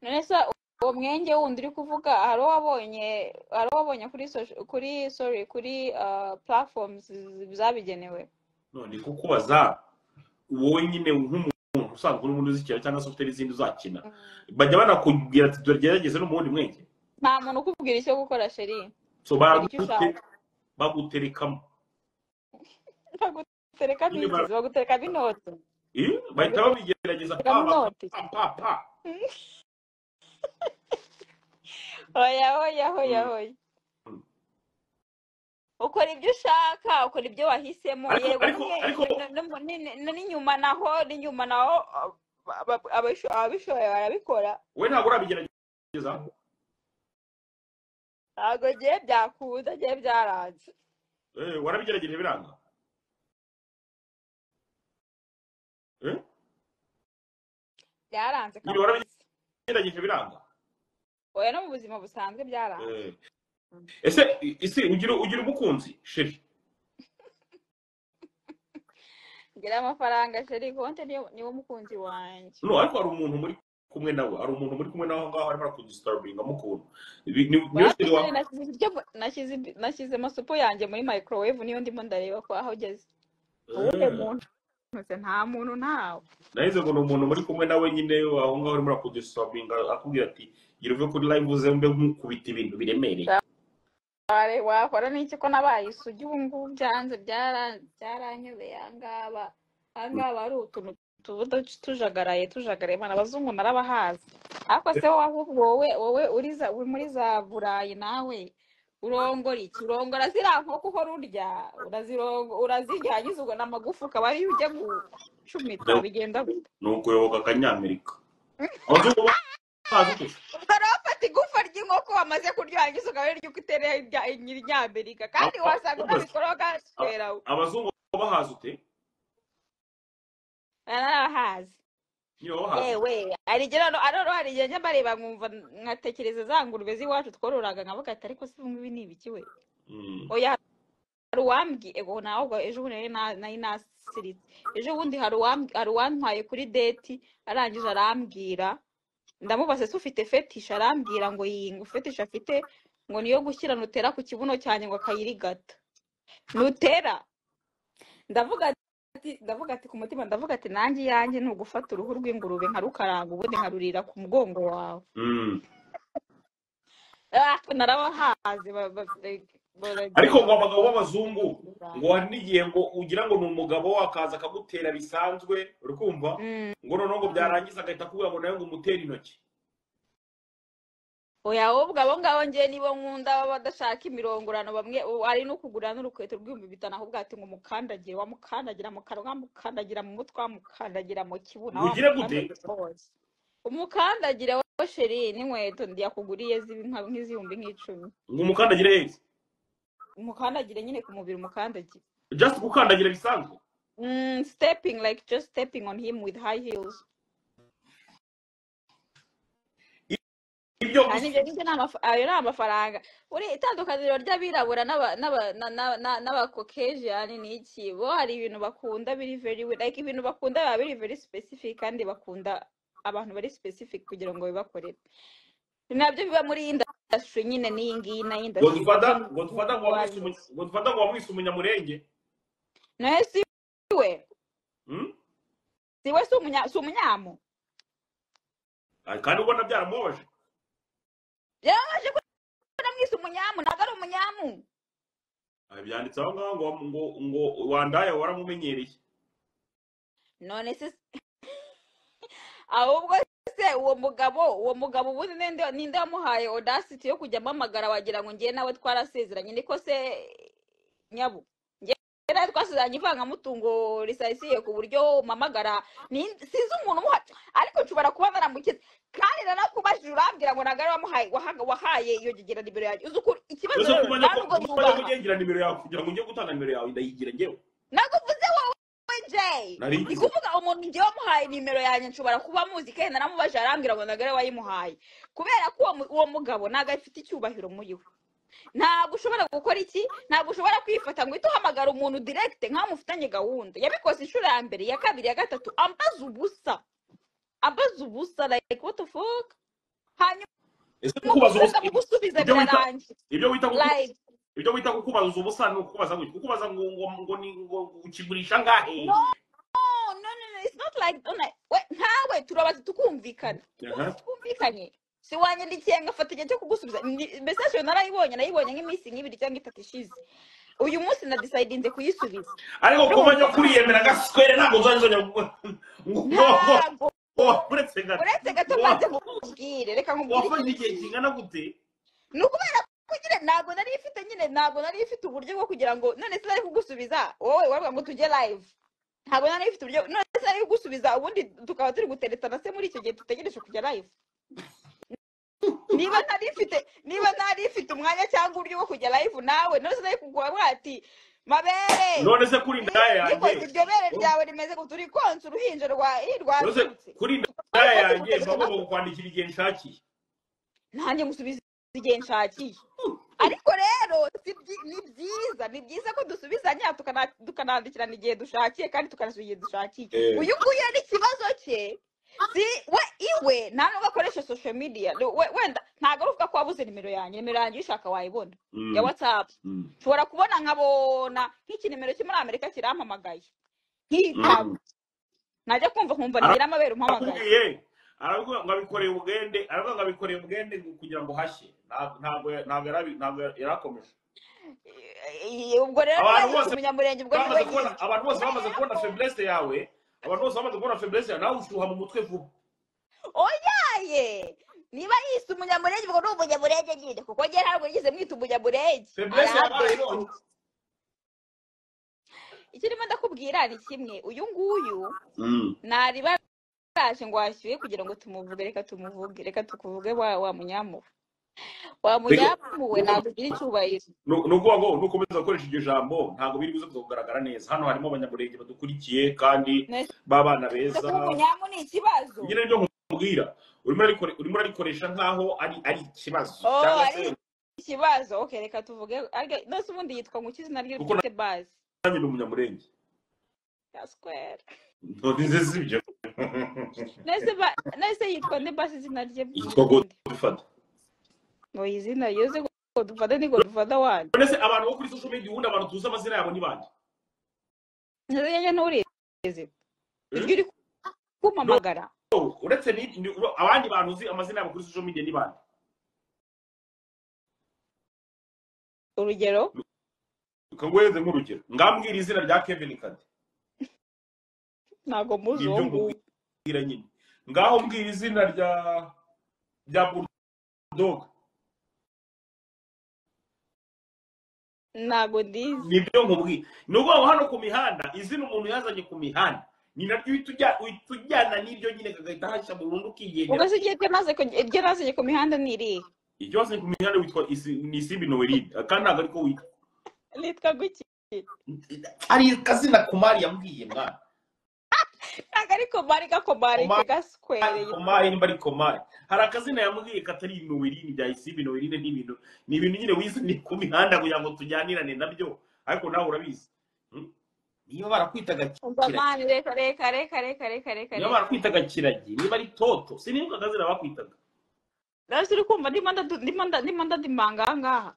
None se uwo mwenge wundi uri kuvuga hari wabonye kuri platforms zabigenewe? None kukubaza wowe nyine nk'umuntu usanzwe n'umuntu uzikira cyangwa se ufite n'izindi uzakina bajya banakubwira ati tugerageze no mu wundi mwenge? Nta muntu ukubwira icyo gukora sheri. So baguterekamo bagutereka binoti. Bahita babigerageza pa. Oya. Ukora ibyo ushaka, ukora ibyo wahisemo. Yego n'inyuma naho abishoboye barabikora. We ntabwo urabigerageza? Ntabwo ngiye byakunda, ngiye byaranze. Warabigerageje biranga? Byaranze kabisa. Warabigerageje biranga? Oya no mu buzima busanzwe byaranze. Ese ugira umukunzi sheri? Ngira amafaranga sheri, konte niwo mukunzi wanjye. No, ariko hari umuntu muri kumwe nawe, ngaho arimo kudisturbinga mukuntu. Nashyize amasupu yanjye muri microwave, niyo ndimo ndareba ko aho ugeze. Uwundi muntu nta muntu ntawe. Nahize ngo umuntu muri kumwe nawe nyine aho ngaho arimo kudisturbinga akubwira ati gira uve kuri live uze mbe nkukubita ibintu biremereye. wakora n'iki ko nabaye isugi ubu ngubu byanze byaranyobeye ahangaba ari utuntu tubudo tujagaraye mana abazungu narabahazi ariko se wowe uri muri za Burayi nawe urongora iki urongora ziriya nkoko uhora urya urazirya hanyuma ubwo n'amagufa ukaba ariyo ujya gucumita bigenda gute ni ukuyoboka akanyamerika abazungu bazi urafata igufa ry'inkoko wamaze kurya hanyuma ukaba ari ryo utereye nyir'inyamerika kandi wasanga unabikora ugaswera abazungu bahazi ute narahazi yewe hari igihe njya mbareba nkumva nkatekereza za ngurube z'iwacu twororaga nkavuga ati ariko se ibi ni ibiki we oya hari uwambwiye ego nawe ejo bundi nari nasiritse ejo bundi hari uwantwaye kuri deti arangije arambwira ndamubaza se ufite fetisha arambwira ngo yinga fetisha afite ngo niyo gushyira nutera ku kibuno cyanjye ngo akayirigata nutera ndavuga ati ku mutima ndavuga ati nanjye yanjye ni ugufata uruhu rw'ingurube nkarukaranga ubundi nkarurira ku mugongo wawe narabahazi ariko ngo abagabo b'abazungu ngo hari n'igihe ngo ugira ngo ni umugabo akaza akagutera bisanzwe urikumva ngo noneho ngo byarangiza agahita akubwira ngo nawe ngo umutere intoki oya ahubwo abo ngabo njye nibo nkunda baba badashaka imirongorano bamwe ari no kugura n'urukweto rw'500 ahubwo ati ngo mukandagire wamukandagira mu kanwa mukandagira mu mutwe mukandagira mu kibuno ugire gute umukandagire wa sheri n'inkweto ndiyakuguriye nk'izihumbi nk'icumi ngo umukandagire heza umukandagire nyine ku mubiri umukandagire just gukandagira bisanzwe stepping like just stepping on him with high heels ayo ni amafaranga uri itandukaniro ry'abirabura n'abakokejiyani ni iki bo hari ibintu bakunda biri very like ibintu bakunda biba biri very specific kandi bakunda abantu bari specific kugira ngo bibakorere nabyo biba muri industry nyine n'iyi ngiyi na industry ngo dufata ngo wamwise umunyamurenge nawe siwe si umunyamu kandi ubona byaramubabaje yaje ko namwise umunyamu ntabwo ari umunyamu byanditse aho ngaho ngo wandaya waramumenyereye none se ahubwo se uwo mugabo ubundi ninde wamuhaye audacity yo kujya amamagara wagira ngo ngiye nawe twarasezeranye niko se nyabu ngiye twasezeranye ivangamutungo risayisiye ku buryo mamagara sinzi umuntu ariko nshobora kuba naramukize kandi narakubajije urambwira ngo ntabwo ari wahaye iyo gigera nimero yanjye uzi uko ikibazo ntabwo kugira nimero yawe kugira ngo njye gutanga nimero yawe ndayigira njyewe ntabwo uvuze wowe Jay ni kuvuga umuntu ngiye wamuhaye nimero yanjye nshobora kuba muzi kandi naramubajije arambwira ngo ntabwo ari wayimuhaye kubera ko uwo mugabo ntabwo afite icyubahiro muri we ntabwo ushobora gukora iki ntabwo ushobora kwifata ngo uhite uhamagara umuntu direct nk'aho mufitanye gahunda yabikoze inshuro ya mbere ya kabiri ya gatatu ambaza ubusa like what the fuck hanyuma gusubiza birarangiye ibyo wita kukubaza ubusa ni ukubaza ngo kukubaza ngo ukigurisha ngahe no it's not like ntawe turabaza tukumvikana tukumvikanye si wanyandikiye ngafata igihe cyo kugusubiza message nayibonye nk'iminsi nk'ibiri cyangwa 3 ishize uyu munsi na decidinze kuyisubiza ariko kuba nyo kuriyemera gaswere ntabwo uzanzanya uretse gato maze nkubwire reka nkubwire wafanye igihe kingana gute ni ukubera kugira ntabwo nari ifite uburyo bwo kugira ngo none se nari kugusubiza wowe waravuga ngo tujye live ntabwo nari ifite uburyo none se nari kugusubiza ubundi tukaba turi guteretana se muri icyo gihe dutegereje kujya live niba ntari ifite umwanya cyangwa uburyo bwo kujya live nawe none se nari kuguha ati mabere none se kuri ndaya yanjye iryo bere ryawe rimeze ko turi konsa uruhinja rwazutse kuri ndaya yanjye bagomba kukwandikira igihe nshakiye nanjye musubiza igihe nshakiye ariko rero ni byiza ko dusubizanya tukanandikirana igihe dushakiye kandi tukanasubiza igihe dushakiye uyu nguyu ari ikibazo cye iwe nta nubwo akoresha social media wenda ntabwo aruvuga ko wabuze nimero yanjye uyishaka wayibona ya WhatsApp ushobora kubona nkabona nk'iki nimero cyo muri Amerika kirampamagaye nk'itabo najya kumva nigira amabere umpamagaye aravuga ngo abikoreye ubwende kugira ngo hashye ntabwo yarakomeje ubwo rero abantu niba yise bose umunyamurenge ubwo niwe bamaze kubona yise abantu bose bamaze kubona faiblesse yawe abantu bose bamaze kubona faiblesse yawe nawe ushuha mu mutwe vuba oyaye niba yise umunyamurenge ubwo ni umunyamurenge nyine kuko njye ntabwo yigeze mwita umunyamurenge faiblesse yabaye none icyo ndimo ndakubwira ni kimwe uyu nguyu ntari baraje ngo washyuye kugira ngo tumuvuge reka tukuvuge wa munyamuwe wa munyamuwe ntabwo ugira icyubahiro ni ukuvuga ngo nukomeza gukoresha iryo jambo ntabwo biri buze kugaragara neza hano harimo abanyamurenge badukurikiye kandi b'abana beza umunyamu ni ikibazo nyine nibyo nkubwira urimo urarikoresha nk'aho ari ikibazo cyangwa se ikibazo okay reka tuvuge nose ubundi yitwa ngo izina rye rifite base nanjye ni umunyamurenge ya square ntibize sibyo nese yitwa nde base izina rye yitwa Godfather no izina yoze Godfather ni Godfather wanje nese abantu bo kuri social media ubundi abantu tuzi amazina yabo ni bande neze nturizi ijwi uri kumamagara uretse abandi bantu uzi amazina yabo kuri social media ni bande urugero ukangweze nk'urugero ngambwira izina rya Kevin Kade ntago muzi uwo nguwo nyine ngaho mbwira izina rya Bulldog ntago ndizi nibyo nkubwira nubwo hano ku mihanda izina umuntu yazanye ku mihanda ni naryo uhita n'ibyo nyine kagahita hashya burundu ukigendera ubwo se iryo nazanye ku mihanda ni irihe iryo wazanye ku mihanda witwa ni Isimbi Noeline kandi ntabwo ariko witwa nitwa guki ari akazina Kumari yambwiye mwana ntabwo ari Komari gakomari gaswereye Komari nimba ari Komari hari akazina yambwiye katari Noeline bya Isimbi Noeline ni ibintu nyine wizanye ku mihanda kugira ngo tujyanirane nabyo ariko nawe urabizi niyo barakwitaga kiragi reka niyo barakwitaga kiragi niba ari toto sinibuka akazina bakwitaga ndabona uri kumva ndimo ndadimanga aha ngaha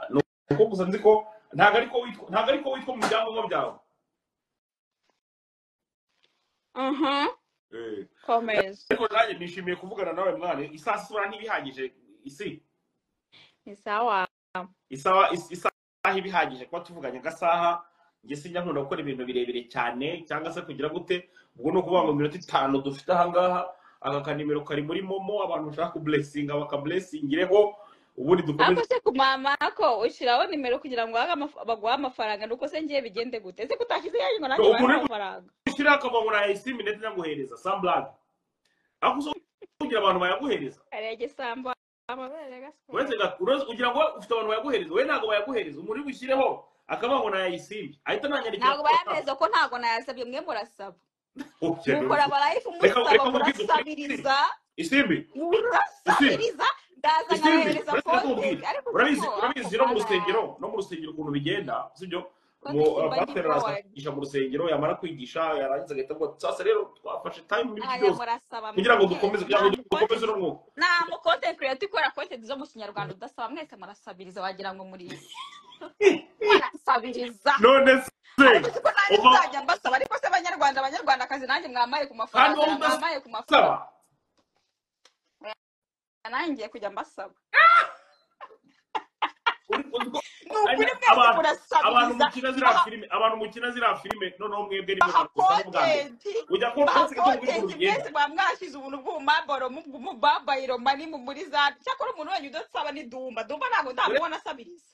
nuko gusa nzi ko ntabwo ariko witwa mu byangombwa byawe komeza ariko nanjye nishimiye kuvugana nawe mwana isaha isura ntibihagije isaha ibihagije kuba tuvuganye agasaha njye sinjya nkunda gukora ibintu birebire cyane cyangwa se kugira gute ubwo ni ukuvuga ngo minota 5 dufite aha ngaha aka kanimero kari muri momo abantu bashaka kublessinga bakablessingireho ubundi dukomeze ako se kumama ko ushiraho nimero kugira ngo baguha amafaranga nuko se ngiye bigende gute ese kutashyize yanyu ngo nanjye bahe amafaranga ushira akabango na Isimbi ndetse naguhereza samblad akuzo kugira abantu bayaguhereza arege samba amabere gaspo wese ugira ngo ufite abantu bayaguhereza we ntago bayaguhereza umuntu ubishyireho akabango na Isimbi ahita nanyandikira ntago bayameze ko ntago nayasabye mwe murasaba mukora abalife musaba murasabiriza Isimbi murasabiriza ndaza nkahereza konti ariko urabizi no mu rusengero ukuntu bigenda sibyo ngo pastor aragisha mu rusengero yamara kwigisha yarangiza agahita ngo sasa rero twafashe time muri byose kugira ngo dukomeze no mwuka nta mu content creator ikora content zo mu kinyarwanda udasaba mwese murasabiriza wagira ngo muri murasabiriza none se uzajya mbasaba ariko se abanyarwandakazi nanjye mwamaye ku mafaranga nanjye kujya mbasaba abantu mukina ziriya filime noneho mwebwe ni ujya mwese mwashize ubuntu bw'umumaboro mubabayiro mani muri za cyakora umuntu wenye udasaba ni dumba ntabwo ndamubona asabiriza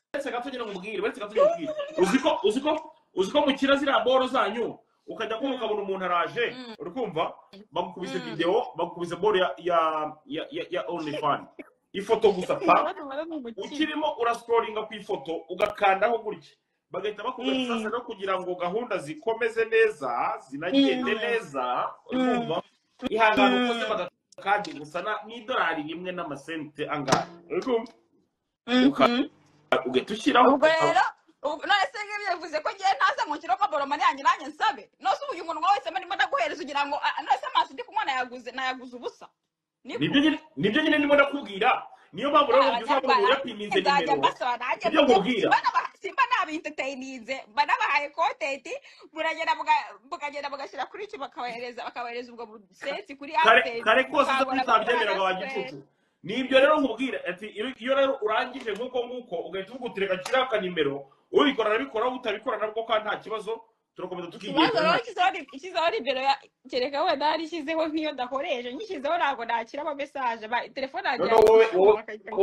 uziko mukina ziriya boro zanyu ukajya kumva ukabona umuntu araje urikumva bagukubise video bagukubise boro ya OnlyFans ifoto gusa pa ukirimo urascrollinga ku ifoto ugakandaho gutya bagahita bakubwira sasa no kugira ngo gahunda zikomeze neza zinagende neza urumva ihangana ukoze bagakandi gusa n'idolari rimwe n'amasente angana urumva ugahita ushyiraho ubwo rero none se ngiye bivuze ko ngiye ntaza mu kiro kaboro mani yanjye nanjye nsabe nose uyu muntu wese ndimo ndaguhereza ugira ngo nose amaso ndi kumwana nayaguze ubusa nibyo nyine ndimo ndakubwira niyo mpamvu rero uzabona yapimize nimero ibyo nkubwira simba nabintetaininze banabahaye content mukagenda mugashyira kuri iki bakabahereza ubwo busetsi kuri kare kose utabyemeraga wa gicucu nibyo rero nkubwira ati iyo rero urangije nguko ugahita ugutereka kiriya kanimero ubikora arabikora utabikora nabwo kandi nta kibazo turakomeza tukigendera ikibazo nimero kereka wenda harishyizeho nk'iyo ndakoresha nyishyizeho ntabwo nakira ama message telefone yanjye wowe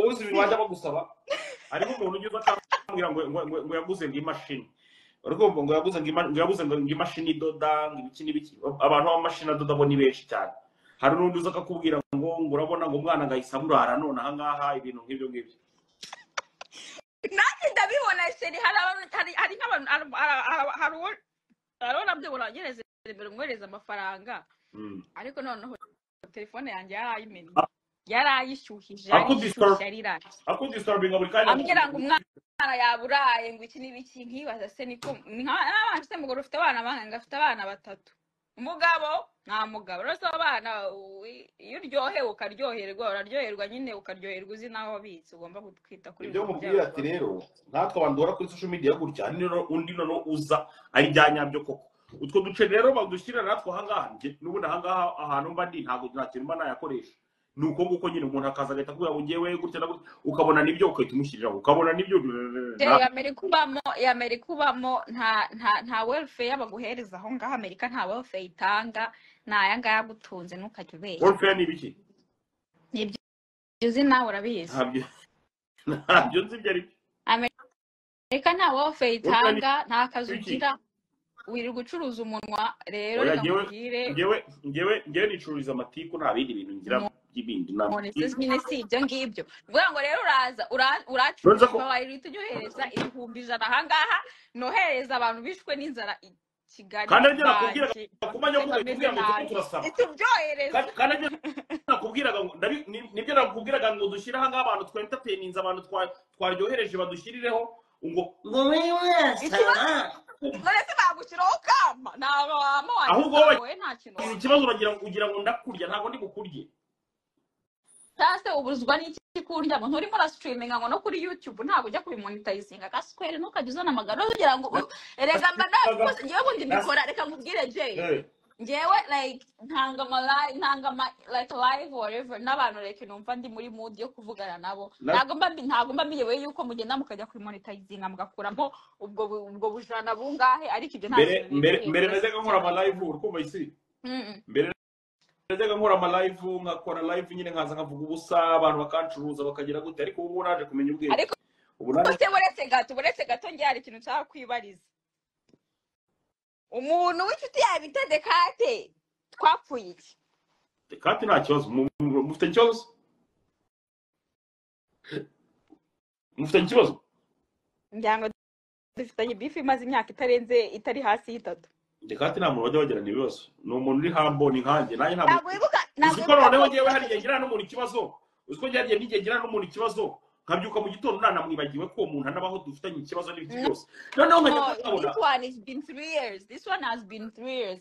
uzi ibintu bajya bagusaba ariko umuntu ugize akambwira ngo yaguze ng'imashini urumva ngo yaguze ng'imashini idoda ng'ibiki n'ibiki abantu b'amashini adoda bo ni benshi cyane hari n'undi uza akakubwira ngo urabona ngo umwana ngahisa murara none aha ngaha ibintu nk'ibyo ngibyo nanjye ndabibona seri hari nk'abantu hari nabyo buragereze imbere umwohereza amafaranga ariko noneho telefone yanjye yarayimennye yarayishyuhije akudisturubinga buri kanya ambwira ngo umwana yaburaye ngo iki n'ibiki nkibaza se niko nk'abana se mugore ufite abana bangahe ngafite abana 3 umugabo nta mugabo rero abana iyo uryohewe ukaryoherwa uraryoherwa nyine ukaryoherwa uzi naho wabitse ugomba gutwita kuri ibyo mubwira ati rero natwe abantu dora kuri social media gutya undi no uza ari byanyabyo koko utwo duce rero badushyira natwe ahangaha n'ubundi ahangaha ahantu mba ndi ntabwo nta kintu mba nayakoresha nuko nguko nyine umuntu akaza agahita kugira ngo ngewe gutya na gutya ukabona nibyo ukahita umushyiriraho ukabona nibyo Amerika ubamo nta welfare baguhereza aho ngaho Amerika nta welfare itanga naya ngaya yagutunze ntukajya ubeshya welfare ni ibiki nibyo uzi nawe urabizi ntabyo nzi ibyo ari Amerika nta welfare itanga nta kazi ugira wirirwa ucuruza umunwa rero ngewe nicururiza amatiku nta bindi bintu ngira by'ibindi nyine si ibyo ngibyo uvuga ngo rero uracuruza wahita unyohereza 1,100 ahangaha nohereza abantu bishwe n'inzara Kigali kandi ajya nakubwira kumanya ko kubwira ngo turasaba itubyohereza kandi ajya nakubwiraga ngo nibyo nakubwiraga ngo dushyira aha ngaha abantu twentertaininze abantu twaryohereje badushyirireho ngo wese None bagushyiraho kama ntabwo wama wowe nta kintu ikibazo ugira ngo ndakurya ntabwo ndi bukurye cyase ubuzwa n'iki kurya ngo nturimo ra streaminga ngo no kuri YouTube ntabwo ujya kubimonetizinga gaskwere ntukajya uzana amagaro ugira ngo erega mbana rwose ngewe bundi bikora reka nkubwire je ngewe like ntanga live whatever n'abantu reka numva ndi muri mood yo kuvugana nabo ntabwo mba mbiyewe yuko mugenda mukajya kubimonetizinga mugakuramo ubwo bujana bungahe ariko ibyo mbere najyaga nkora ama live urukumva isi mbere najyaga nkora ama live nkakora live nyine nkaza nkavuga ubusa abantu bakancuruza bakagira gute ariko ubu naje kumenya ubwenge ariko ubu buretse gato ngiye hari ikintu nshaka kwibariza umuntu w'inshuti yawe bita Dekate twapfuye iki Dekate nta kibazo mufite ikibazo njyango dufitanye beef imaze imyaka itari hasi y'3 Dekate nta muntu wajya bagirana ibibazo ni umuntu uri hambo ni nkanjye nanjye ntabwo uziko noneho ngewe hari igihe ngira n'umuntu ikibazo uziko ngiye n'igihe ngira n'umuntu ikibazo nkabyuka mu gitondo nanamwibagiwe ko umuntu anabaho dufitanye ikibazo n'ibiti byose noneho nkajya kubona this one has been 3 years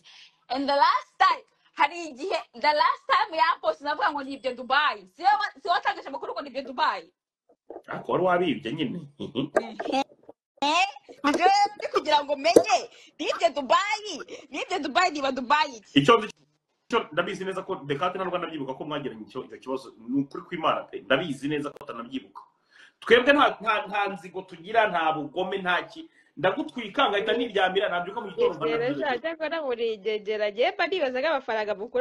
and the last time hari igihe the last time yapost navuga ngo nibyo Dubai si watangaje amakuru ngo nibyo Dubai ako wari wabibye nyine nje kugira ngo menye nibyo Dubai niba Dubai icyo ndabizi neza ko Dekate na Rwanda byibuka ko mwagiranye icyo kibazo ni ukuri kw'Imana pe ndabizi neza ko atanabyibuka twebwe nta nzigo tugira nta bugome ntaki ndagutwika ngahita niryamira nabyuka mu gitondo rero cyangwa na buri gegera giye pa nibazaga amafaranga